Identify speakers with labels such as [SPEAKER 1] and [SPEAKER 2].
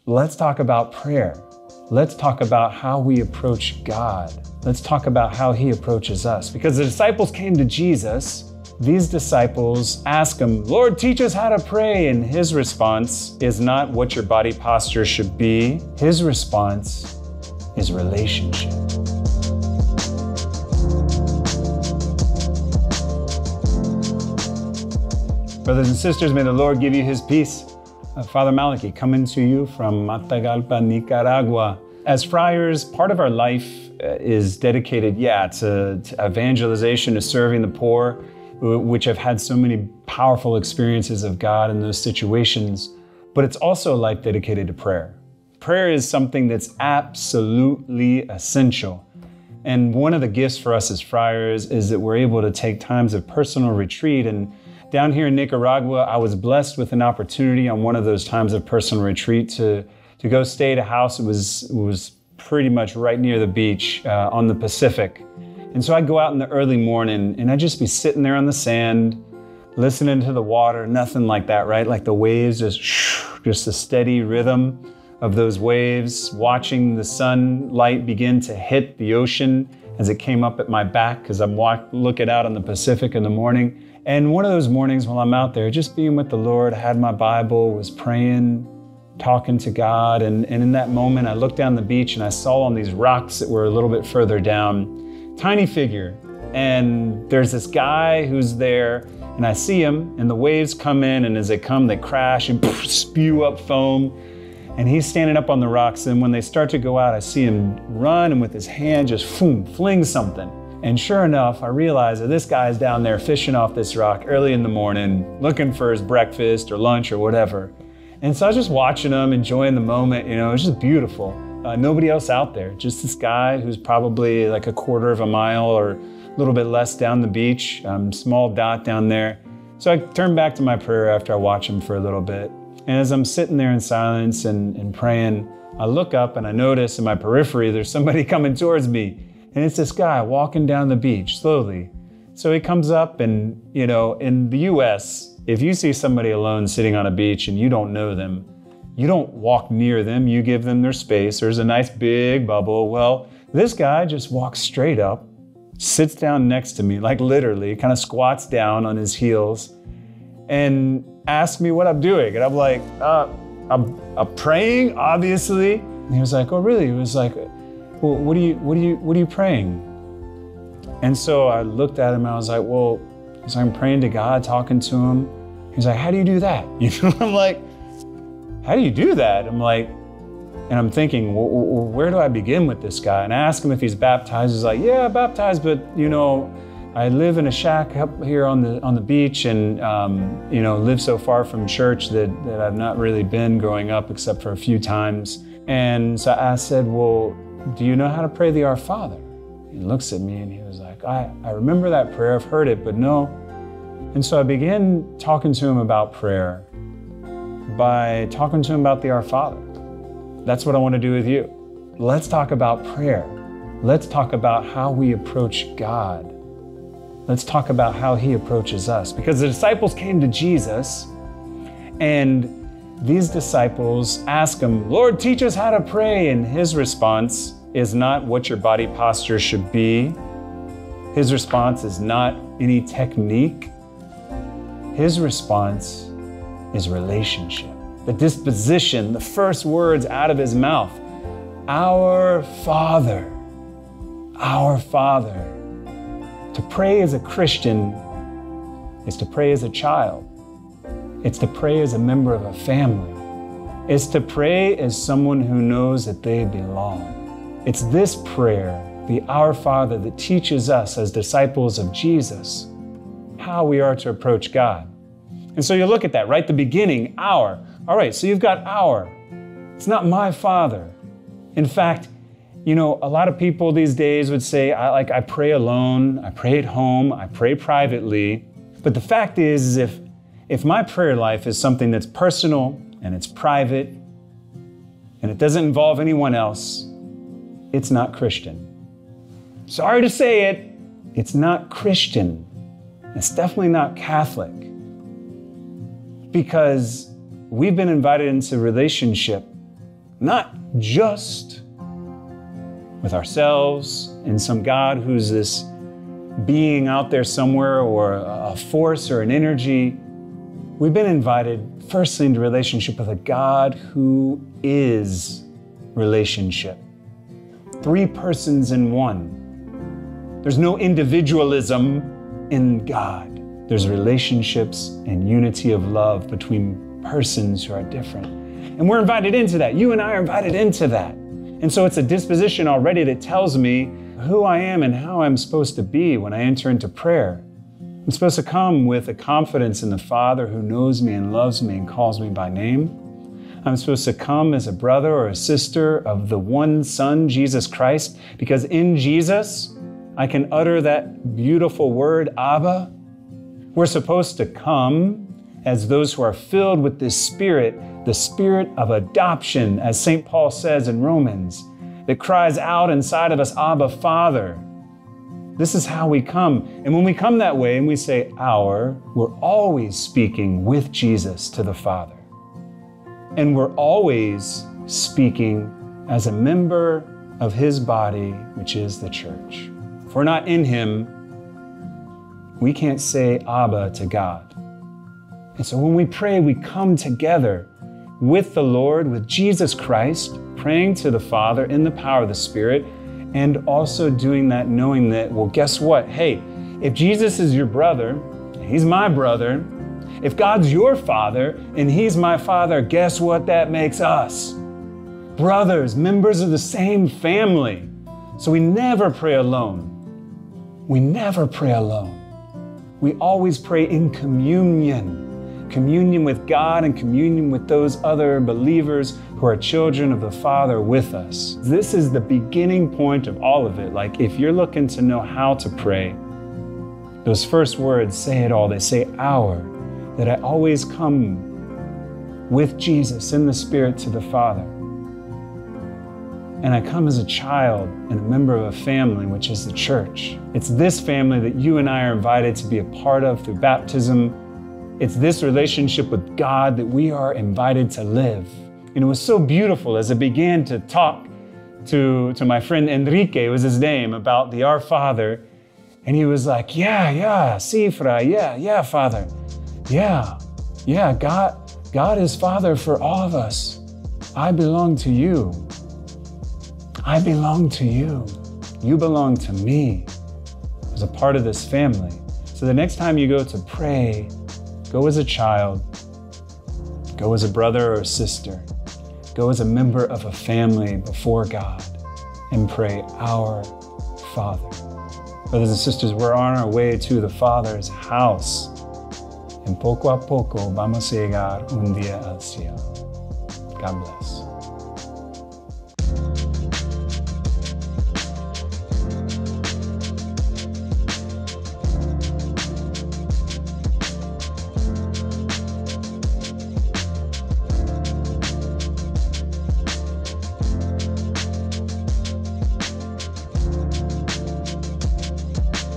[SPEAKER 1] Let's talk about prayer. Let's talk about how we approach God. Let's talk about how he approaches us. Because the disciples came to Jesus. These disciples ask him, Lord, teach us how to pray. And his response is not what your body posture should be. His response is relationship. Brothers and sisters, may the Lord give you his peace. Father Malachy, coming to you from Matagalpa, Nicaragua. As friars, part of our life is dedicated, to evangelization, to serving the poor, which I've had so many powerful experiences of God in those situations. But it's also a life dedicated to prayer. Prayer is something that's absolutely essential. And one of the gifts for us as friars is that we're able to take times of personal retreat. And down here in Nicaragua, I was blessed with an opportunity on one of those times of personal retreat to go stay at a house. It was pretty much right near the beach on the Pacific. And so I'd go out in the early morning and I'd just be sitting there on the sand, listening to the water, nothing like that, right? Like the waves, just a steady rhythm of those waves, watching the sunlight begin to hit the ocean as it came up at my back because I'm looking out on the Pacific in the morning. And one of those mornings while I'm out there, just being with the Lord, I had my Bible, was praying, talking to God. And in that moment, I looked down the beach and I saw on these rocks that were a little bit further down, tiny figure. And there's this guy who's there and I see him and the waves come in and as they come, they crash and spew up foam. And he's standing up on the rocks. And when they start to go out, I see him run and with his hand just fling something. And sure enough, I realized that this guy's down there fishing off this rock early in the morning, looking for his breakfast or lunch or whatever. And so I was just watching him, enjoying the moment. It was just beautiful. Nobody else out there, just this guy who's probably like a quarter of a mile or a little bit less down the beach, small dot down there. So I turned back to my prayer after I watched him for a little bit. And as I'm sitting there in silence and praying, I look up and I notice in my periphery, there's somebody coming towards me. And it's this guy walking down the beach slowly. So he comes up and, in the US, if you see somebody alone sitting on a beach and you don't know them, you don't walk near them, you give them their space. There's a nice big bubble. Well, this guy just walks straight up, sits down next to me, like literally, kind of squats down on his heels and asks me what I'm doing. And I'm like, I'm praying, obviously. And he was like, oh, really? He was like, well, what are you praying? And so I looked at him and I was like, well, I'm praying to God, talking to him. He's like, how do you do that? I'm like, how do you do that? I'm like, and I'm thinking, well, where do I begin with this guy? And I asked him if he's baptized. He's like, yeah, baptized, but I live in a shack up here on the beach and live so far from church that I've not really been growing up except for a few times. And so I said, well, do you know how to pray the Our Father? He looks at me and he was like, I remember that prayer, I've heard it, but no. And so I began talking to him about prayer by talking to him about the Our Father. That's what I want to do with you. Let's talk about prayer. Let's talk about how we approach God. Let's talk about how he approaches us. Because the disciples came to Jesus and these disciples ask him, Lord, teach us how to pray. And his response is not what your body posture should be. His response is not any technique. His response is relationship. The disposition, the first words out of his mouth, our Father, our Father. To pray as a Christian is to pray as a child. It's to pray as a member of a family. It's to pray as someone who knows that they belong. It's this prayer, the Our Father, that teaches us as disciples of Jesus how we are to approach God. And so you look at that, right? The beginning, our. All right, so you've got our. It's not my Father. In fact, a lot of people these days would say, I pray alone, I pray at home, I pray privately. But the fact is if my prayer life is something that's personal and it's private and it doesn't involve anyone else, it's not Christian. Sorry to say it, it's not Christian. It's definitely not Catholic. Because we've been invited into relationship not just with ourselves and some God who's this being out there somewhere or a force or an energy. We've been invited firstly into relationship with a God who is relationship. 3 persons in one. There's no individualism in God. There's relationships and unity of love between persons who are different. And we're invited into that. You and I are invited into that. And so it's a disposition already that tells me who I am and how I'm supposed to be when I enter into prayer. I'm supposed to come with a confidence in the Father who knows me and loves me and calls me by name. I'm supposed to come as a brother or a sister of the one Son, Jesus Christ, because in Jesus, I can utter that beautiful word, Abba. We're supposed to come as those who are filled with this Spirit, the Spirit of adoption, as St. Paul says in Romans, that cries out inside of us, Abba, Father. This is how we come. And when we come that way and we say our, we're always speaking with Jesus to the Father. And we're always speaking as a member of His body, which is the church. If we're not in Him, we can't say Abba to God. And so when we pray, we come together with the Lord, with Jesus Christ, praying to the Father in the power of the Spirit, and also doing that knowing that, well, guess what? Hey, if Jesus is your brother, He's my brother. If God's your Father and He's my Father, guess what that makes us? Brothers, members of the same family. So we never pray alone. We never pray alone. We always pray in communion. Communion with God and communion with those other believers who are children of the Father with us. This is the beginning point of all of it. Like if you're looking to know how to pray, those first words say it all. They say our, that I always come with Jesus in the Spirit to the Father. And I come as a child and a member of a family, which is the church. It's this family that you and I are invited to be a part of through baptism. It's this relationship with God that we are invited to live. And it was so beautiful as I began to talk to my friend Enrique, was his name, about the Our Father. And he was like, yeah, Cifra, yeah, Father. Yeah, God is Father for all of us. I belong to you. I belong to you. You belong to me as a part of this family. So the next time you go to pray, go as a child, go as a brother or a sister, go as a member of a family before God and pray, Our Father. Brothers and sisters, we're on our way to the Father's house. And poco a poco vamos a llegar un día al cielo. God bless.